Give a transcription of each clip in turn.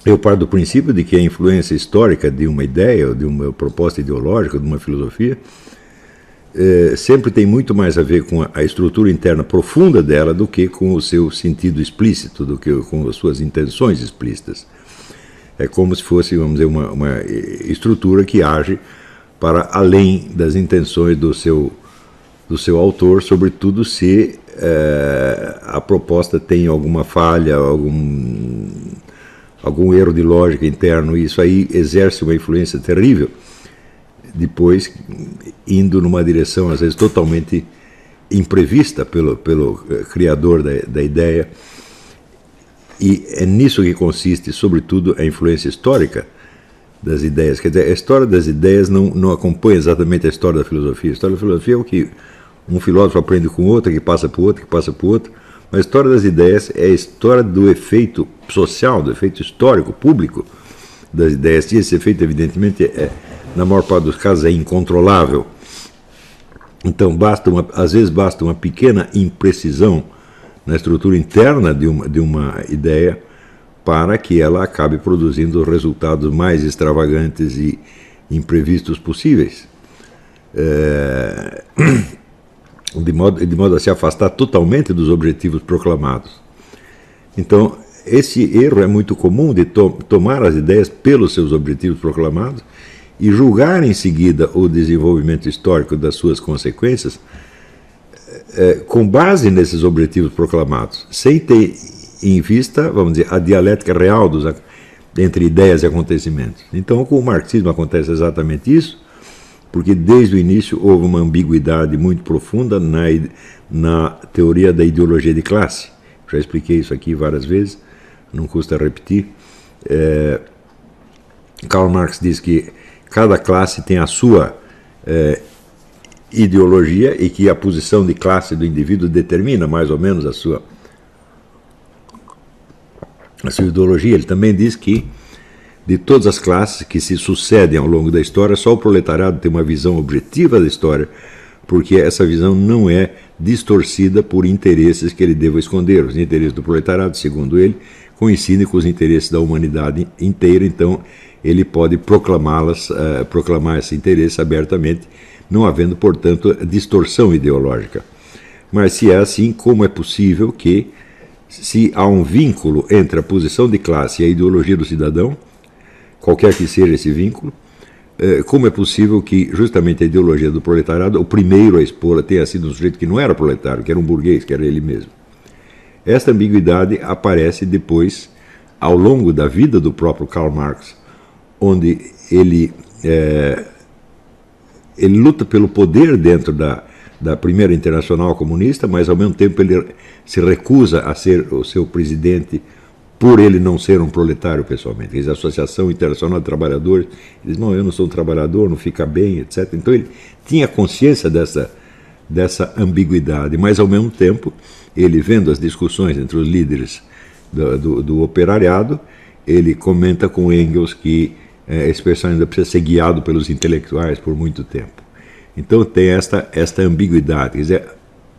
Eu parto do princípio de que a influência histórica de uma ideia, ou de uma proposta ideológica, de uma filosofia, sempre tem muito mais a ver com a estrutura interna profunda dela do que com o seu sentido explícito, do que com as suas intenções explícitas. É como se fosse, vamos dizer, uma estrutura que age para além das intenções do seu autor, sobretudo se a proposta tem alguma falha, algum erro de lógica interno, e isso aí exerce uma influência terrível, depois indo numa direção, às vezes, totalmente imprevista pelo criador da ideia. E é nisso que consiste, sobretudo, a influência histórica das ideias. Quer dizer, a história das ideias não acompanha exatamente a história da filosofia. A história da filosofia é o que um filósofo aprende com outro, que passa para o outro, que passa para o outro. Mas a história das ideias é a história do efeito social, do efeito histórico, público das ideias. E esse efeito, evidentemente, na maior parte dos casos, é incontrolável. Então, às vezes basta uma pequena imprecisão na estrutura interna de uma ideia para que ela acabe produzindo os resultados mais extravagantes e imprevistos possíveis. De modo a se afastar totalmente dos objetivos proclamados. Então, esse erro é muito comum de tomar as ideias pelos seus objetivos proclamados e julgar em seguida o desenvolvimento histórico das suas consequências com base nesses objetivos proclamados, sem ter em vista, vamos dizer, a dialética real entre ideias e acontecimentos. Então, com o marxismo acontece exatamente isso, porque desde o início houve uma ambiguidade muito profunda na teoria da ideologia de classe. Já expliquei isso aqui várias vezes, não custa repetir. Karl Marx diz que cada classe tem a sua ideologia e que a posição de classe do indivíduo determina mais ou menos a sua ideologia. Ele também diz que de todas as classes que se sucedem ao longo da história, só o proletariado tem uma visão objetiva da história, porque essa visão não é distorcida por interesses que ele deva esconder. Os interesses do proletariado, segundo ele, coincidem com os interesses da humanidade inteira, então ele pode proclamar esse interesse abertamente, não havendo, portanto, distorção ideológica. Mas se é assim, como é possível que, se há um vínculo entre a posição de classe e a ideologia do cidadão, qualquer que seja esse vínculo, como é possível que justamente a ideologia do proletariado, o primeiro a expô-la, tenha sido um sujeito que não era proletário, que era um burguês, que era ele mesmo? Esta ambiguidade aparece depois, ao longo da vida do próprio Karl Marx, onde ele luta pelo poder dentro da primeira Internacional Comunista, mas ao mesmo tempo ele se recusa a ser o seu presidente por ele não ser um proletário pessoalmente. Quer dizer, a Associação Internacional de Trabalhadores, ele diz, não, eu não sou um trabalhador, não fica bem, etc. Então ele tinha consciência dessa ambiguidade, mas ao mesmo tempo, ele vendo as discussões entre os líderes do operariado, ele comenta com Engels que esse personagem ainda precisa ser guiado pelos intelectuais por muito tempo. Então tem esta ambiguidade, quer dizer,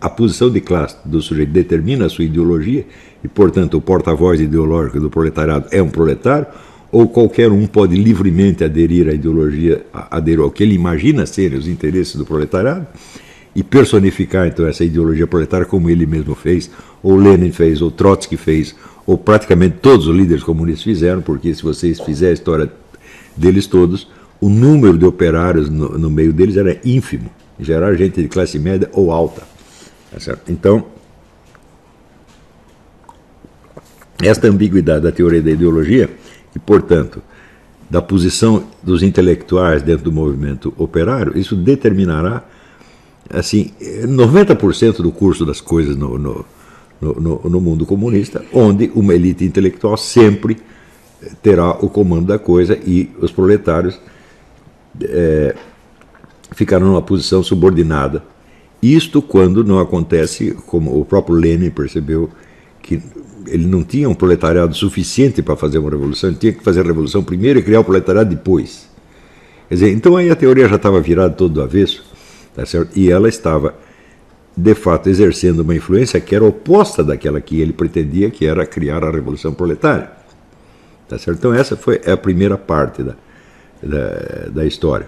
a posição de classe do sujeito determina a sua ideologia e, portanto, o porta-voz ideológico do proletariado é um proletário, ou qualquer um pode livremente aderir à ideologia, aderir ao que ele imagina serem os interesses do proletariado e personificar, então, essa ideologia proletária como ele mesmo fez, ou Lenin fez, ou Trotsky fez, ou praticamente todos os líderes comunistas fizeram, porque se vocês fizerem a história deles todos, o número de operários no meio deles era ínfimo, em geral gente de classe média ou alta. Então, esta ambiguidade da teoria da ideologia, e, portanto, da posição dos intelectuais dentro do movimento operário, isso determinará, assim, 90% do curso das coisas no mundo comunista, onde uma elite intelectual sempre terá o comando da coisa e os proletários ficarão numa posição subordinada. Isto quando não acontece, como o próprio Lenin percebeu, que ele não tinha um proletariado suficiente para fazer uma revolução, ele tinha que fazer a revolução primeiro e criar o proletariado depois. Quer dizer, então aí a teoria já estava virada todo do avesso, tá certo? E ela estava de fato exercendo uma influência que era oposta daquela que ele pretendia, que era criar a Revolução Proletária. Tá certo? Então essa foi a primeira parte da história.